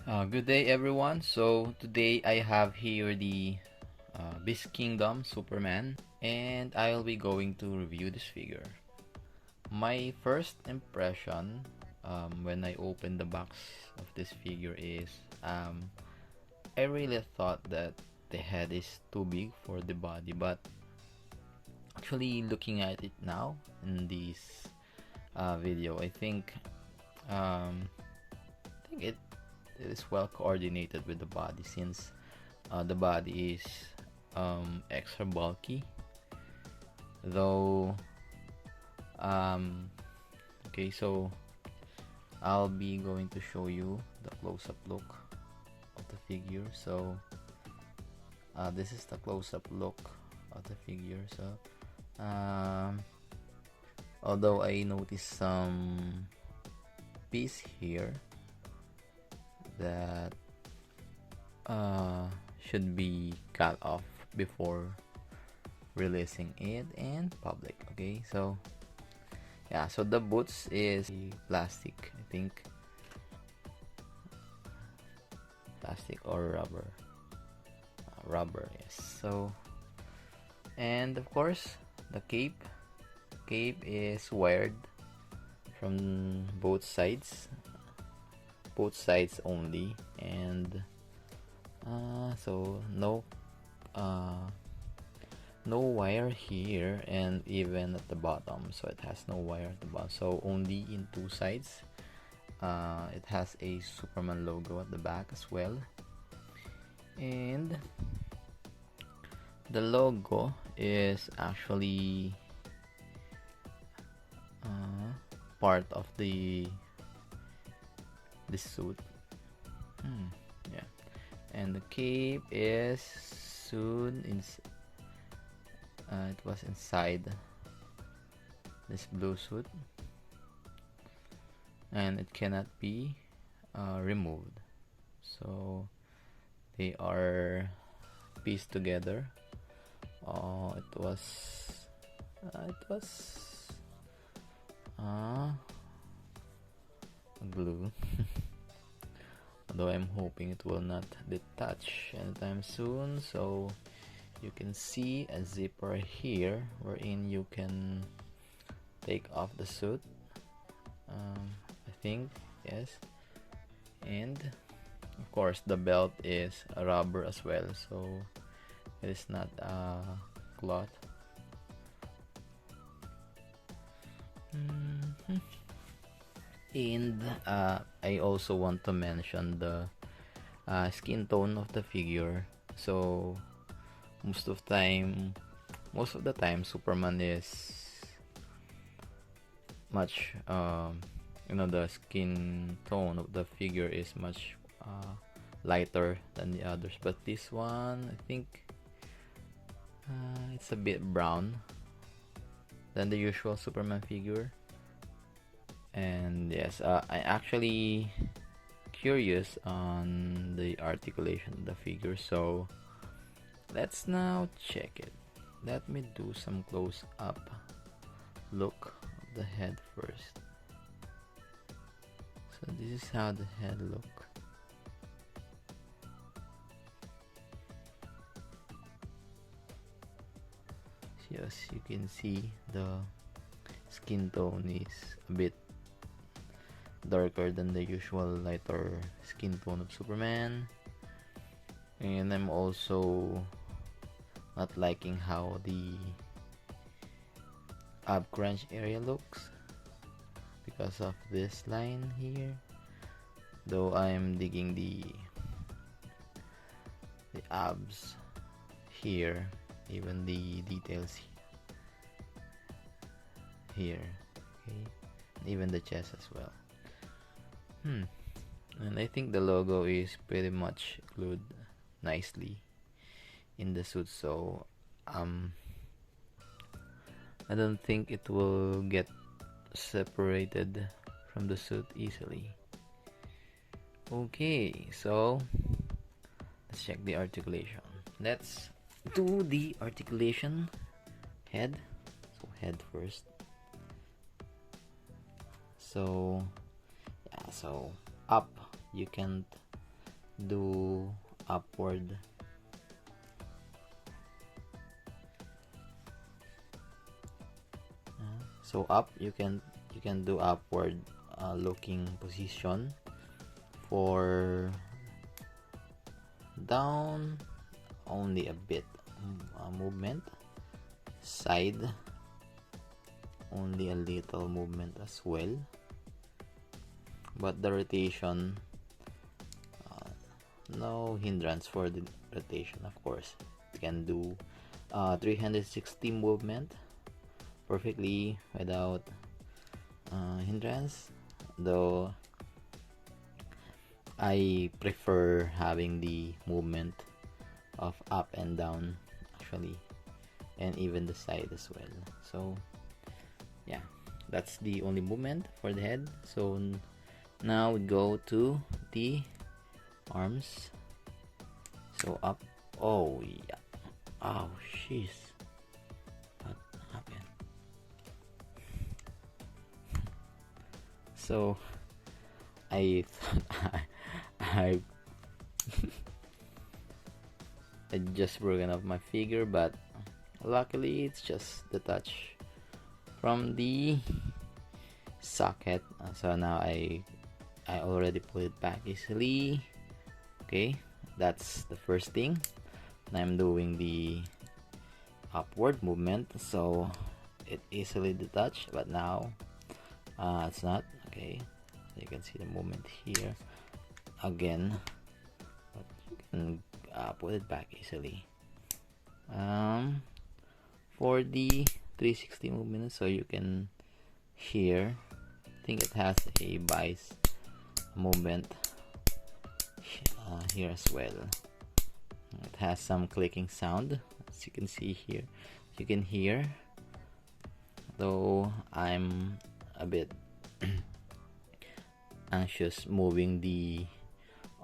Good day everyone. So today I have here the Beast Kingdom Superman, and I'll be going to review this figure. My first impression when I opened the box of this figure is I really thought that the head is too big for the body, but actually looking at it now in this video, um, I think it is well coordinated with the body, since the body is extra bulky, though. Okay, so I'll be going to show you the close-up look of the figure. So this is the close-up look of the figure. So um, although I noticed some piece here that should be cut off before releasing it in public. Okay, so yeah, so the boots is plastic, I think. Plastic or rubber. Rubber, yes. So, and of course the cape is wired from both sides only, and so no wire here, and even at the bottom, so it has no wire at the bottom, so only in two sides. It has a Superman logo at the back as well, and the logo is actually part of the suit. Yeah, and the cape is soon in it was inside this blue suit, and it cannot be removed, so they are pieced together. It was glue. Although I'm hoping it will not detach anytime soon. So you can see a zipper here wherein you can take off the suit. I think, yes. And of course the belt is a rubber as well, so it is not a cloth. And I also want to mention the skin tone of the figure. So most of the time Superman is much the skin tone of the figure is much lighter than the others, but this one, I think it's a bit brown than the usual Superman figure. And yes, I actually curious on the articulation of the figure, so let's now check it. Let me do some close-up look of the head first. So this is how the head look. So as you can see, the skin tone is a bit darker than the usual lighter skin tone of Superman. And I'm also not liking how the ab crunch area looks because of this line here, though I'm digging the abs here, even the details here, okay, even the chest as well. And I think the logo is pretty much glued nicely in the suit, so I don't think it will get separated from the suit easily. Okay, so let's check the articulation. Let's do the articulation. Head. So head first. So yeah, so up you can't do upward. So up, you can do upward looking position. For down, only a bit movement. Side, only a little movement as well. But the rotation, no hindrance for the rotation. Of course, you can do 360 movement perfectly without hindrance, though I prefer having the movement of up and down actually, and even the side as well. So yeah, that's the only movement for the head. So now we go to the arms. So up. Oh yeah. Oh jeez, what happened? So I thought I I just broken up my figure, but luckily it's just the touch from the socket. So now I already put it back easily. Okay, that's the first thing. And I'm doing the upward movement, so it easily detached, but now it's not. Okay, so you can see the movement here again, but you can put it back easily. For the 360 movement, so you can hear, I think it has a bias movement here as well. It has some clicking sound, as you can see here. You can hear, though I'm a bit anxious moving the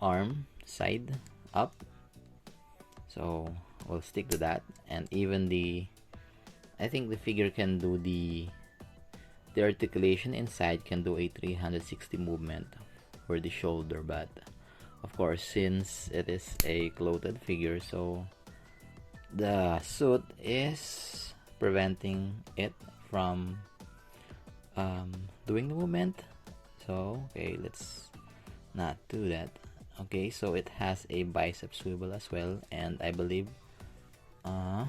arm side up, so we'll stick to that. And even I think the figure can do the articulation inside, can do a 360 movement for the shoulder, but of course, since it is a clothed figure, so the suit is preventing it from doing the movement. So okay, let's not do that. Okay, so it has a bicep swivel as well, and I believe of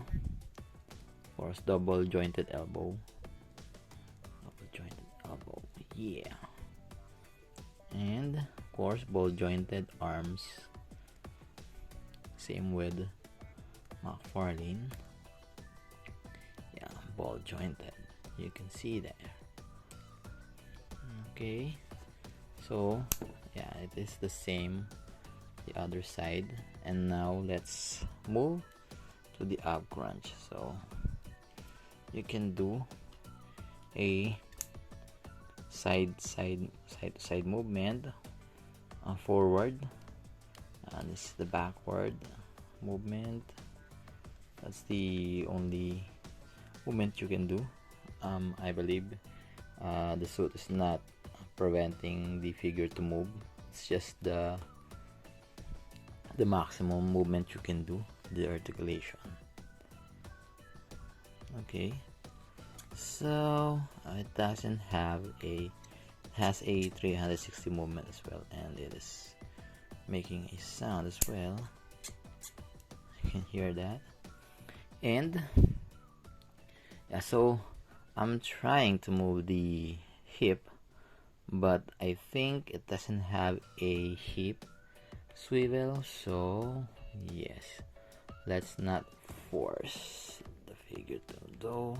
course double jointed elbow, yeah, and of course ball jointed arms, same with McFarlane. Yeah, ball jointed, you can see there. Okay, so yeah, it is the same the other side. And now let's move to the ab crunch. So you can do a side to side movement, forward, and this is the backward movement. That's the only movement you can do. I believe the suit is not preventing the figure to move. It's just the maximum movement you can do, the articulation. Okay, so it doesn't have has a 360 movement as well, and it is making a sound as well. You can hear that. And yeah, so I'm trying to move the hip, but I think it doesn't have a hip swivel, so yes, let's not force the figure to do.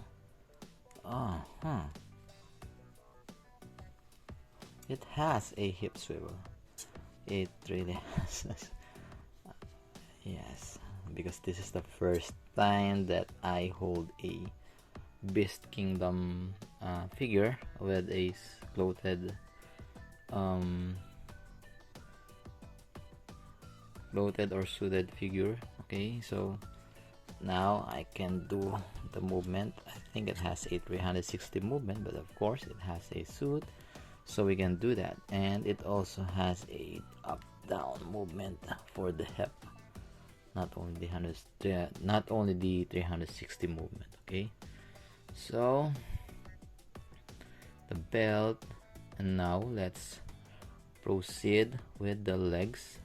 It has a hip swivel. It really has. Yes, because this is the first time that I hold a Beast Kingdom figure with a clothed or suited figure. Okay, so now I can do the movement. I think it has a 360 movement, but of course it has a suit, so we can do that. And it also has a down movement for the hip, not only the 360 movement. Okay, so the belt, and now let's proceed with the legs.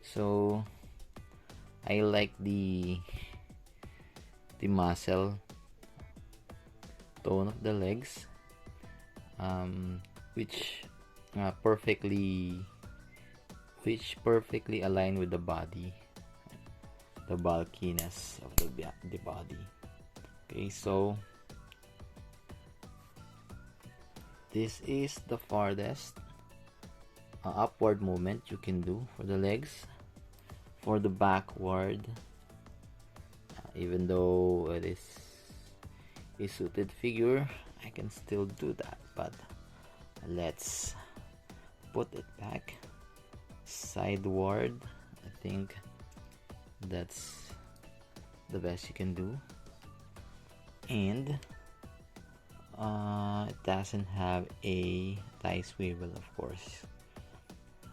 So I like the muscle tone of the legs, which perfectly align with the body, the bulkiness of the body. Okay, so this is the farthest upward movement you can do for the legs. For the backward, even though it is a suited figure, I can still do that, but let's put it back sideward. I think that's the best you can do. And it doesn't have a thigh swivel, of course,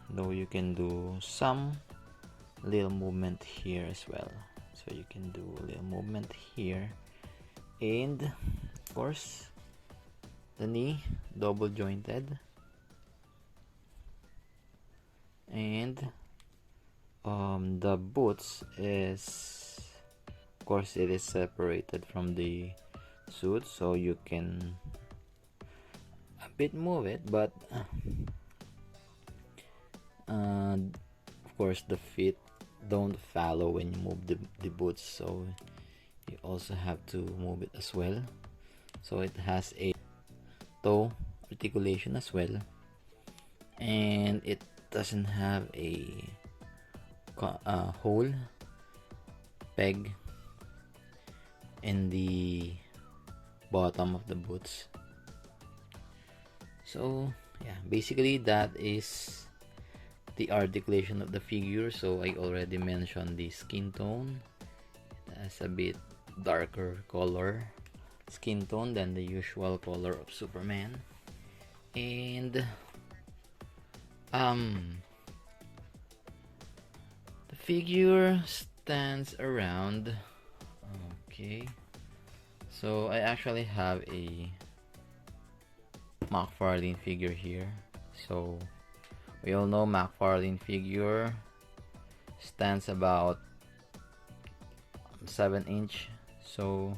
though you can do some little movement here as well. So you can do a little movement here, and of course the knee double jointed, and the boots is, of course, it is separated from the suit, so you can a bit move it, but of course the feet don't follow when you move the boots, so you also have to move it as well. So it has a toe articulation as well, and it doesn't have a hole peg in the bottom of the boots. So yeah, basically that is the articulation of the figure. So I already mentioned the skin tone. It has a bit darker color skin tone than the usual color of Superman, and the figure stands around, okay, so I actually have a McFarlane figure here. So we all know McFarlane figure stands about 7 inch, so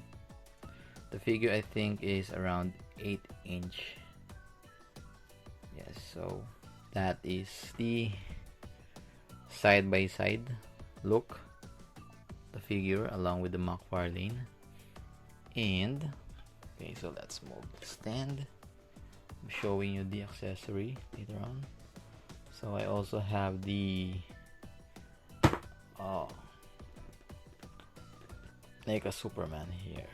the figure I think is around 8 inch. Yes, so that is the side by side look the figure along with the McFarlane. And okay, so let's move the stand. I'm showing you the accessory later on. So I also have the like a Superman here,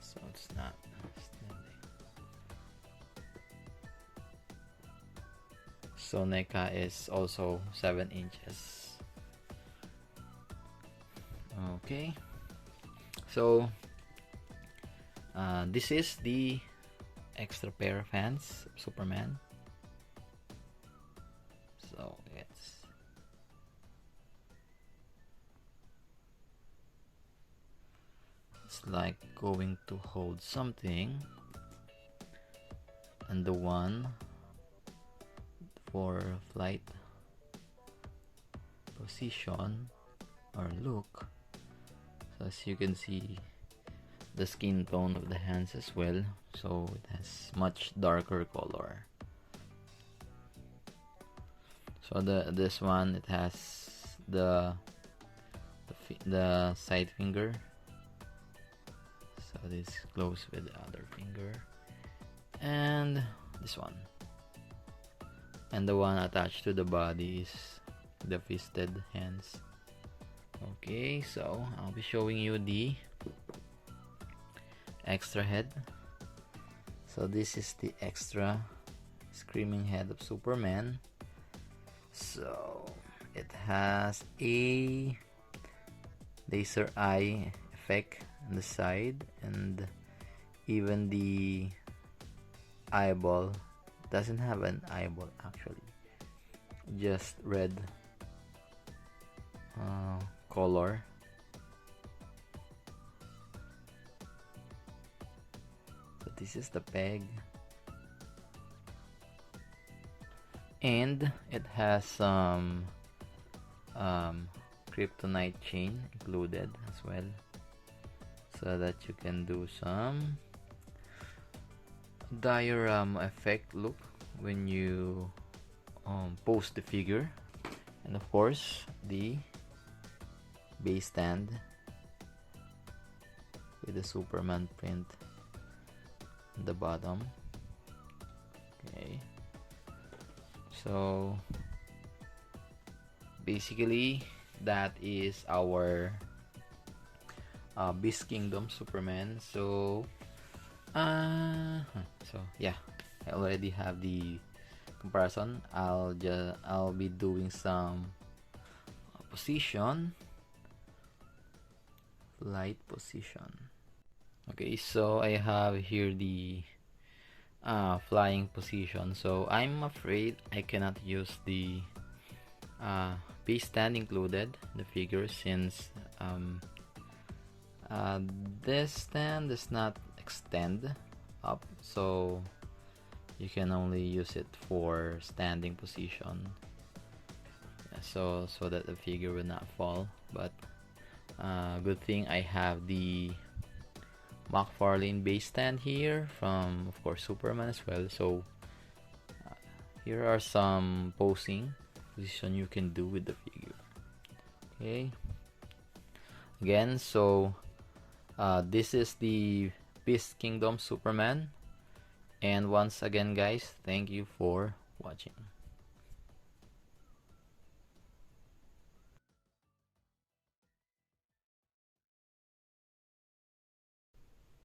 so it's not standing. So NECA is also 7 inches. Okay, so this is the extra pair of hands of Superman. So it's like going to hold something, and the one for flight position or look. So as you can see, the skin tone of the hands as well, so it has much darker color. So this one, it has the side finger, so this close with the other finger, and this one, and the one attached to the body is the fisted hands. Okay, so I'll be showing you the extra head. So this is the extra screaming head of Superman. So it has a laser eye effect on the side, and even the eyeball doesn't have an eyeball actually. just red color. So this is the peg, and it has some kryptonite chain included as well, so that you can do some diorama effect look when you post the figure. And of course the base stand with the Superman print on the bottom. Okay, so basically that is our Beast Kingdom Superman. So yeah, I already have the comparison. I'll be doing some position, light position. Okay, so I have here the flying position. So I'm afraid I cannot use the base stand included in the figure, since this stand does not extend up, so you can only use it for standing position, so that the figure will not fall. But good thing I have the McFarlane base stand here from, of course, Superman as well. So here are some posing position you can do with the figure. Okay, again, so this is the Beast Kingdom Superman. And once again, guys, thank you for watching.